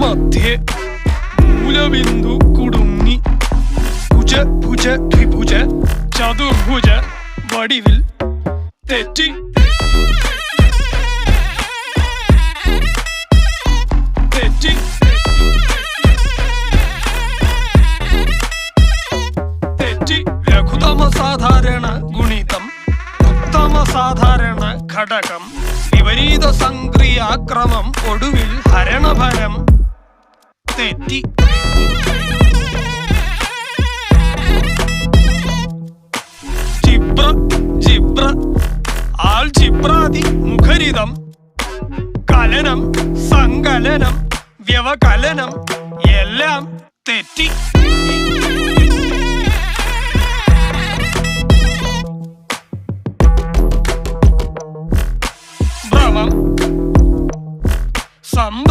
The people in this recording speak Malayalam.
മധ്യേ മൂലബിന്ദു കുടുങ്ങി ഭുജ ഭുജ ദ്വിഭുജ ചതുർഭുജ വടിവിൽ തെറ്റി തെറ്റി തെറ്റി ലഘുതമ സാധാരണ ഗുണിതം ഉത്തമ സാധാരണ ഘടകം വിപരീത സംക്രിയാക്രമം ഒടുവിൽ ഹരണഭരം തെറ്റി ജിബ്ര ജിബ്ര ആൽജിബ്രാദി മുഖരിതം കലനം സങ്കലനം വ്യവകലനം എല്ലാം തെറ്റി ഭ്രമം സംഭ്രമം